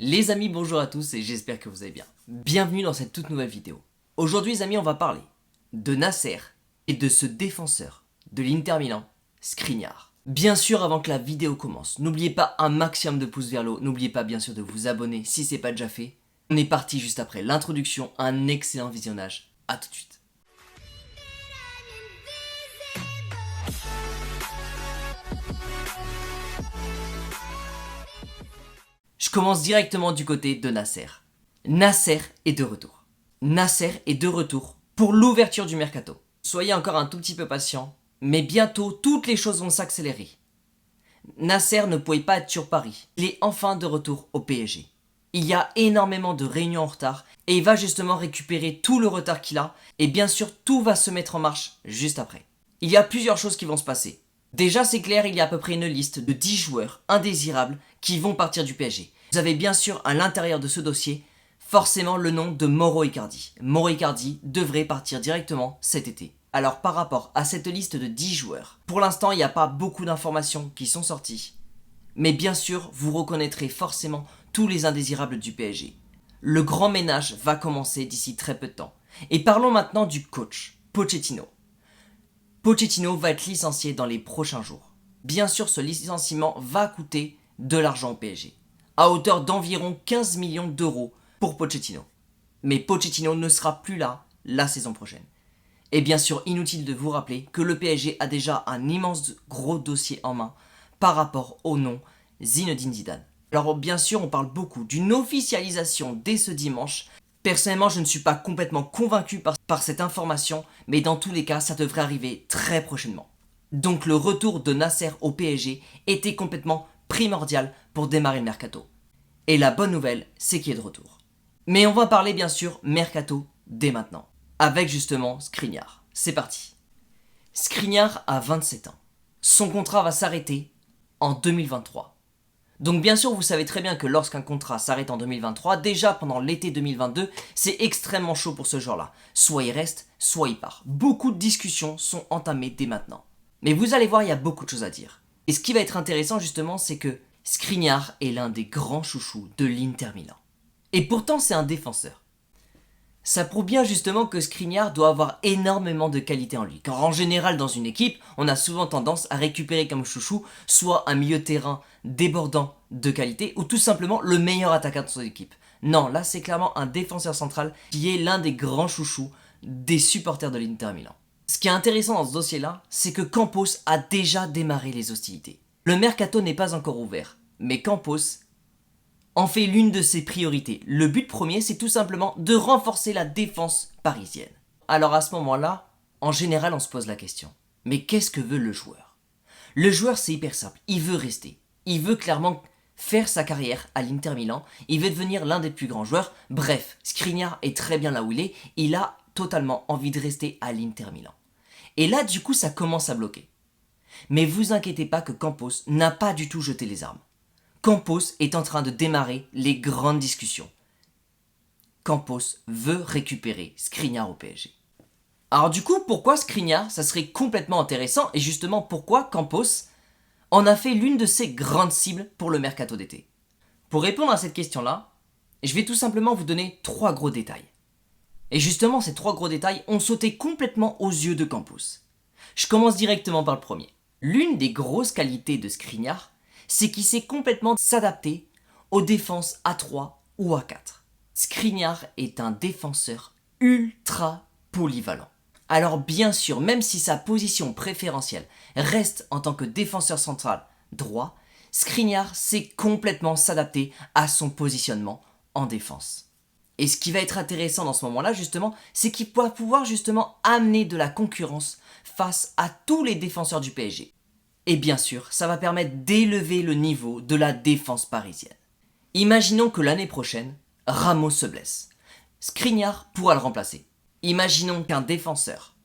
Les amis, bonjour à tous et j'espère que vous allez bien. Bienvenue dans cette toute nouvelle vidéo. Aujourd'hui les amis, on va parler de Nasser et de ce défenseur de l'Inter Milan, Skriniar. Bien sûr, avant que la vidéo commence, n'oubliez pas un maximum de pouces vers le haut, n'oubliez pas bien sûr de vous abonner si c'est pas déjà fait. On est parti juste après l'introduction, un excellent visionnage, à tout de suite. Je commence directement du côté de Nasser. Nasser est de retour. Nasser est de retour pour l'ouverture du mercato. Soyez encore un tout petit peu patient, mais bientôt toutes les choses vont s'accélérer. Nasser ne pouvait pas être sur Paris. Il est enfin de retour au PSG. Il y a énormément de réunions en retard et il va justement récupérer tout le retard qu'il a et bien sûr tout va se mettre en marche juste après. Il y a plusieurs choses qui vont se passer. Déjà c'est clair, il y a à peu près une liste de 10 joueurs indésirables qui vont partir du PSG. Vous avez bien sûr à l'intérieur de ce dossier forcément le nom de Mauro Icardi. Mauro Icardi devrait partir directement cet été. Alors par rapport à cette liste de 10 joueurs, pour l'instant il n'y a pas beaucoup d'informations qui sont sorties. Mais bien sûr, vous reconnaîtrez forcément tous les indésirables du PSG. Le grand ménage va commencer d'ici très peu de temps. Et parlons maintenant du coach, Pochettino. Pochettino va être licencié dans les prochains jours. Bien sûr, ce licenciement va coûter de l'argent au PSG, à hauteur d'environ 15 millions d'euros pour Pochettino. Mais Pochettino ne sera plus là la saison prochaine. Et bien sûr, inutile de vous rappeler que le PSG a déjà un immense gros dossier en main par rapport au nom Zinedine Zidane. Alors bien sûr, on parle beaucoup d'une officialisation dès ce dimanche. Personnellement, je ne suis pas complètement convaincu par cette information, mais dans tous les cas, ça devrait arriver très prochainement. Donc le retour de Nasser au PSG était complètement primordial pour démarrer le mercato. Et la bonne nouvelle, c'est qu'il est de retour. Mais on va parler bien sûr mercato dès maintenant, avec justement Skriniar. C'est parti. Skriniar a 27 ans. Son contrat va s'arrêter en 2023. Donc bien sûr, vous savez très bien que lorsqu'un contrat s'arrête en 2023, déjà pendant l'été 2022, c'est extrêmement chaud pour ce joueur-là. Soit il reste, soit il part. Beaucoup de discussions sont entamées dès maintenant. Mais vous allez voir, il y a beaucoup de choses à dire. Et ce qui va être intéressant justement, c'est que Skriniar est l'un des grands chouchous de l'Inter Milan. Et pourtant, c'est un défenseur. Ça prouve bien justement que Skriniar doit avoir énormément de qualité en lui. Car en général dans une équipe, on a souvent tendance à récupérer comme chouchou soit un milieu de terrain débordant de qualité ou tout simplement le meilleur attaquant de son équipe. Non, là c'est clairement un défenseur central qui est l'un des grands chouchous des supporters de l'Inter Milan. Ce qui est intéressant dans ce dossier-là, c'est que Campos a déjà démarré les hostilités. Le mercato n'est pas encore ouvert, mais Campos en fait l'une de ses priorités. Le but premier, c'est tout simplement de renforcer la défense parisienne. Alors à ce moment-là, en général, on se pose la question. Mais qu'est-ce que veut le joueur? Le joueur, c'est hyper simple. Il veut rester. Il veut clairement faire sa carrière à l'Inter Milan. Il veut devenir l'un des plus grands joueurs. Bref, Skriniar est très bien là où il est. Il a totalement envie de rester à l'Inter Milan. Et là, du coup, ça commence à bloquer. Mais vous inquiétez pas que Campos n'a pas du tout jeté les armes. Campos est en train de démarrer les grandes discussions. Campos veut récupérer Skriniar au PSG. Alors du coup, pourquoi Skriniar? Ça serait complètement intéressant et justement pourquoi Campos en a fait l'une de ses grandes cibles pour le mercato d'été. Pour répondre à cette question-là, je vais tout simplement vous donner 3 gros détails. Et justement, ces 3 gros détails ont sauté complètement aux yeux de Campos. Je commence directement par le premier. L'une des grosses qualités de Skriniar, c'est qu'il sait complètement s'adapter aux défenses à 3 ou à 4. Skriniar est un défenseur ultra polyvalent. Alors bien sûr, même si sa position préférentielle reste en tant que défenseur central droit, Skriniar sait complètement s'adapter à son positionnement en défense. Et ce qui va être intéressant dans ce moment-là, justement, c'est qu'il va pouvoir justement amener de la concurrence face à tous les défenseurs du PSG. Et bien sûr, ça va permettre d'élever le niveau de la défense parisienne. Imaginons que l'année prochaine, Ramos se blesse. Skriniar pourra le remplacer. Imaginons qu'un défenseur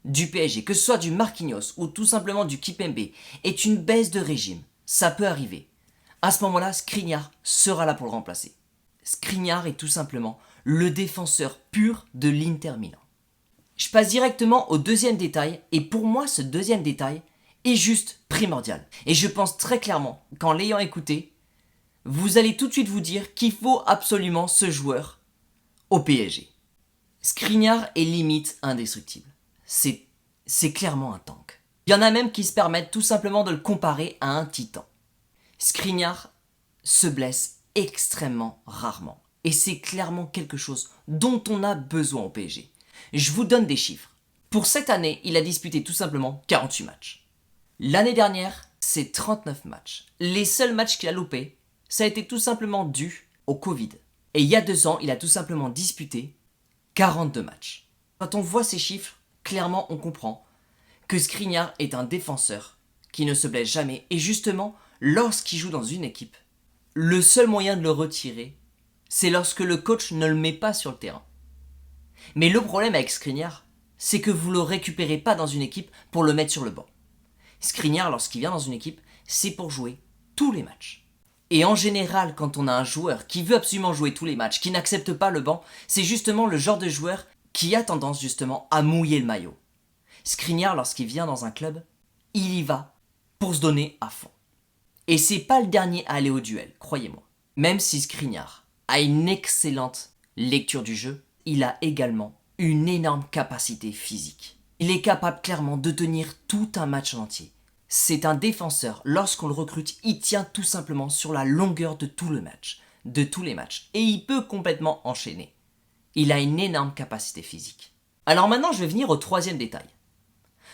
du PSG, que ce soit du Marquinhos ou tout simplement du Kipembe, ait une baisse de régime. Ça peut arriver. À ce moment-là, Skriniar sera là pour le remplacer. Skriniar est tout simplement le défenseur pur de l'Inter Milan. Je passe directement au deuxième détail, et pour moi ce deuxième détail est juste primordial. Et je pense très clairement qu'en l'ayant écouté, vous allez tout de suite vous dire qu'il faut absolument ce joueur au PSG. Skriniar est limite indestructible. C'est clairement un tank. Il y en a même qui se permettent tout simplement de le comparer à un titan. Skriniar se blesse extrêmement rarement. Et c'est clairement quelque chose dont on a besoin au PSG. Je vous donne des chiffres. Pour cette année, il a disputé tout simplement 48 matchs. L'année dernière, c'est 39 matchs. Les seuls matchs qu'il a loupés, ça a été tout simplement dû au Covid. Et il y a 2 ans, il a tout simplement disputé 42 matchs. Quand on voit ces chiffres, clairement on comprend que Skriniar est un défenseur qui ne se blesse jamais. Et justement, lorsqu'il joue dans une équipe, le seul moyen de le retirer, c'est lorsque le coach ne le met pas sur le terrain. Mais le problème avec Skriniar, c'est que vous ne le récupérez pas dans une équipe pour le mettre sur le banc. Skriniar, lorsqu'il vient dans une équipe, c'est pour jouer tous les matchs. Et en général, quand on a un joueur qui veut absolument jouer tous les matchs, qui n'accepte pas le banc, c'est justement le genre de joueur qui a tendance justement à mouiller le maillot. Skriniar, lorsqu'il vient dans un club, il y va pour se donner à fond. Et c'est pas le dernier à aller au duel, croyez-moi. Même si Skriniar a une excellente lecture du jeu, il a également une énorme capacité physique. Il est capable clairement de tenir tout un match en entier. C'est un défenseur, lorsqu'on le recrute, il tient tout simplement sur la longueur de tout le match, de tous les matchs, et il peut complètement enchaîner. Il a une énorme capacité physique. Alors maintenant, je vais venir au troisième détail.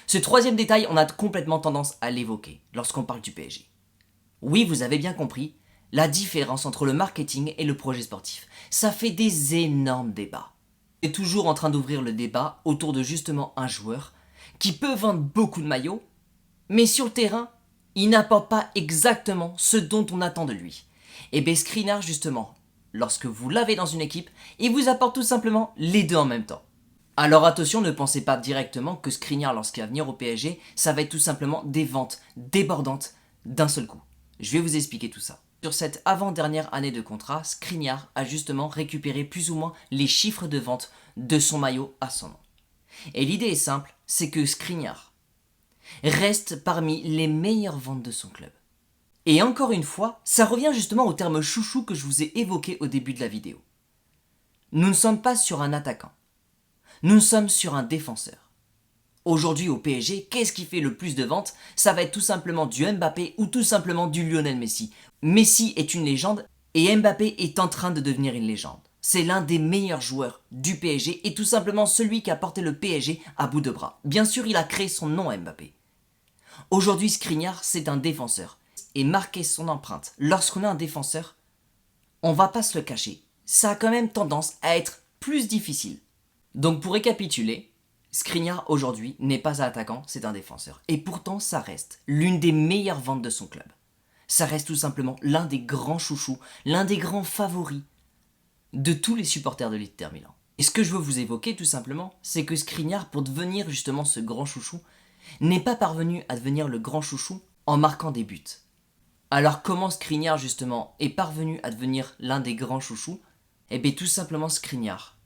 Ce troisième détail, on a complètement tendance à l'évoquer lorsqu'on parle du PSG. Oui, vous avez bien compris, la différence entre le marketing et le projet sportif. Ça fait des énormes débats. On est toujours en train d'ouvrir le débat autour de justement un joueur qui peut vendre beaucoup de maillots, mais sur le terrain, il n'apporte pas exactement ce dont on attend de lui. Et bien Skriniar, justement, lorsque vous l'avez dans une équipe, il vous apporte tout simplement les deux en même temps. Alors attention, ne pensez pas directement que Skriniar, lorsqu'il va venir au PSG, ça va être tout simplement des ventes débordantes d'un seul coup. Je vais vous expliquer tout ça. Sur cette avant-dernière année de contrat, Skriniar a justement récupéré plus ou moins les chiffres de vente de son maillot à son nom. Et l'idée est simple, c'est que Skriniar reste parmi les meilleures ventes de son club. Et encore une fois, ça revient justement au terme chouchou que je vous ai évoqué au début de la vidéo. Nous ne sommes pas sur un attaquant. Nous sommes sur un défenseur. Aujourd'hui au PSG, qu'est-ce qui fait le plus de ventes? Ça va être tout simplement du Mbappé ou tout simplement du Lionel Messi. Messi est une légende et Mbappé est en train de devenir une légende. C'est l'un des meilleurs joueurs du PSG et tout simplement celui qui a porté le PSG à bout de bras. Bien sûr, il a créé son nom Mbappé. Aujourd'hui, Skriniar, c'est un défenseur. Et marquer son empreinte, lorsqu'on a un défenseur, on va pas se le cacher. Ça a quand même tendance à être plus difficile. Donc pour récapituler, Skriniar aujourd'hui n'est pas un attaquant, c'est un défenseur. Et pourtant ça reste l'une des meilleures ventes de son club. Ça reste tout simplement l'un des grands chouchous, l'un des grands favoris de tous les supporters de l'Inter Milan. Et ce que je veux vous évoquer tout simplement, c'est que Skriniar, pour devenir justement ce grand chouchou, n'est pas parvenu à devenir le grand chouchou en marquant des buts. Alors comment Skriniar justement est parvenu à devenir l'un des grands chouchous? Eh bien tout simplement Skriniar,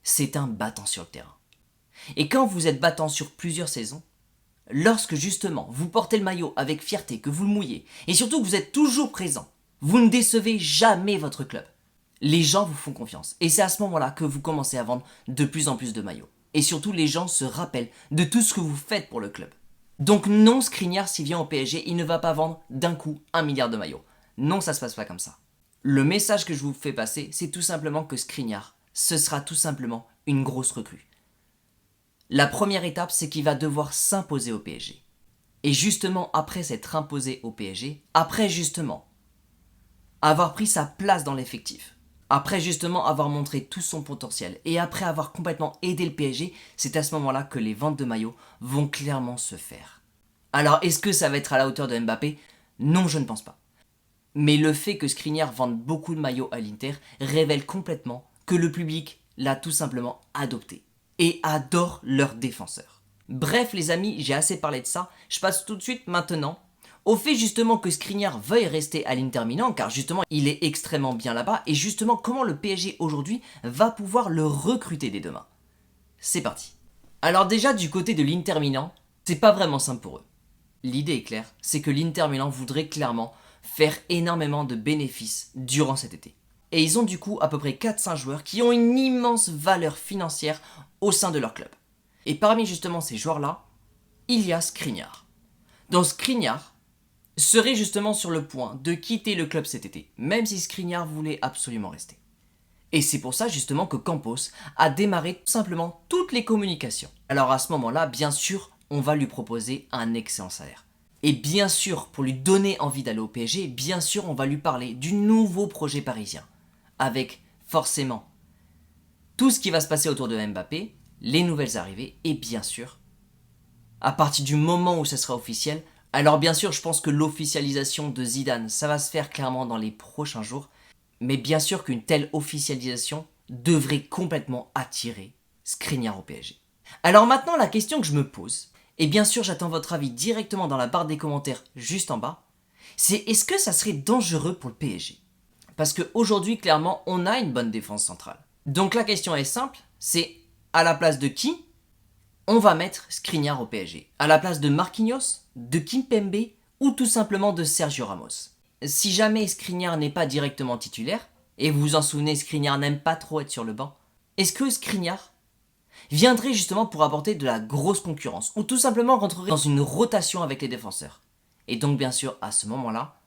c'est un battant sur le terrain. Et quand vous êtes battant sur plusieurs saisons, lorsque justement vous portez le maillot avec fierté, que vous le mouillez, et surtout que vous êtes toujours présent, vous ne décevez jamais votre club. Les gens vous font confiance. Et c'est à ce moment-là que vous commencez à vendre de plus en plus de maillots. Et surtout les gens se rappellent de tout ce que vous faites pour le club. Donc non, Skriniar, s'il vient au PSG, il ne va pas vendre d'un coup 1 milliard de maillots. Non, ça se passe pas comme ça. Le message que je vous fais passer, c'est tout simplement que Skriniar, ce sera tout simplement une grosse recrue. La première étape, c'est qu'il va devoir s'imposer au PSG. Et justement, après s'être imposé au PSG, après justement avoir pris sa place dans l'effectif, après justement avoir montré tout son potentiel, et après avoir complètement aidé le PSG, c'est à ce moment-là que les ventes de maillots vont clairement se faire. Alors, est-ce que ça va être à la hauteur de Mbappé? Non, je ne pense pas. Mais le fait que Skriniar vende beaucoup de maillots à l'Inter révèle complètement que le public l'a tout simplement adopté et adore leurs défenseurs. Bref les amis, j'ai assez parlé de ça, je passe tout de suite maintenant au fait justement que Skriniar veuille rester à l'Inter Milan, car justement il est extrêmement bien là-bas, et justement comment le PSG aujourd'hui va pouvoir le recruter dès demain. C'est parti. Alors déjà du côté de l'Inter Milan, c'est pas vraiment simple pour eux. L'idée est claire, c'est que l'Inter Milan voudrait clairement faire énormément de bénéfices durant cet été. Et ils ont du coup à peu près 4-5 joueurs qui ont une immense valeur financière au sein de leur club. Et parmi justement ces joueurs-là, il y a Skriniar. Donc Skriniar serait justement sur le point de quitter le club cet été, même si Skriniar voulait absolument rester. Et c'est pour ça justement que Campos a démarré tout simplement toutes les communications. Alors à ce moment-là, bien sûr, on va lui proposer un excellent salaire. Et bien sûr, pour lui donner envie d'aller au PSG, bien sûr, on va lui parler du nouveau projet parisien. Avec forcément tout ce qui va se passer autour de Mbappé, les nouvelles arrivées et bien sûr, à partir du moment où ça sera officiel, alors bien sûr, je pense que l'officialisation de Zidane, ça va se faire clairement dans les prochains jours. Mais bien sûr qu'une telle officialisation devrait complètement attirer Skriniar au PSG. Alors maintenant, la question que je me pose, et bien sûr j'attends votre avis directement dans la barre des commentaires juste en bas, c'est est-ce que ça serait dangereux pour le PSG? Parce qu'aujourd'hui, clairement, on a une bonne défense centrale. Donc la question est simple, c'est à la place de qui on va mettre Skriniar au PSG? À la place de Marquinhos, de Kimpembe ou tout simplement de Sergio Ramos? Si jamais Skriniar n'est pas directement titulaire, et vous vous en souvenez, Skriniar n'aime pas trop être sur le banc, est-ce que Skriniar viendrait justement pour apporter de la grosse concurrence, ou tout simplement rentrerait dans une rotation avec les défenseurs? Et donc bien sûr, à ce moment-là,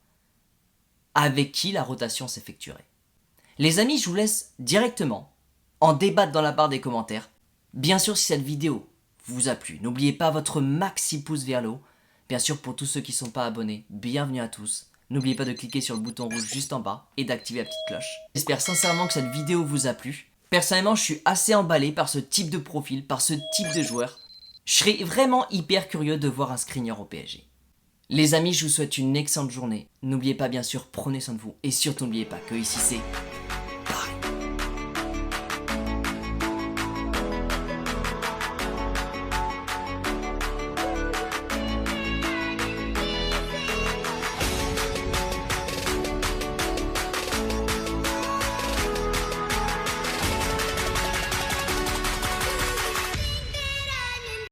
avec qui la rotation s'effectuerait? Les amis, je vous laisse directement en débattre dans la barre des commentaires. Bien sûr, si cette vidéo vous a plu, n'oubliez pas votre maxi pouce vers le haut. Bien sûr, pour tous ceux qui ne sont pas abonnés, bienvenue à tous. N'oubliez pas de cliquer sur le bouton rouge juste en bas et d'activer la petite cloche. J'espère sincèrement que cette vidéo vous a plu. Personnellement, je suis assez emballé par ce type de profil, par ce type de joueur. Je serais vraiment hyper curieux de voir un Skriniar au PSG. Les amis, je vous souhaite une excellente journée. N'oubliez pas bien sûr, prenez soin de vous. Et surtout n'oubliez pas que ici c'est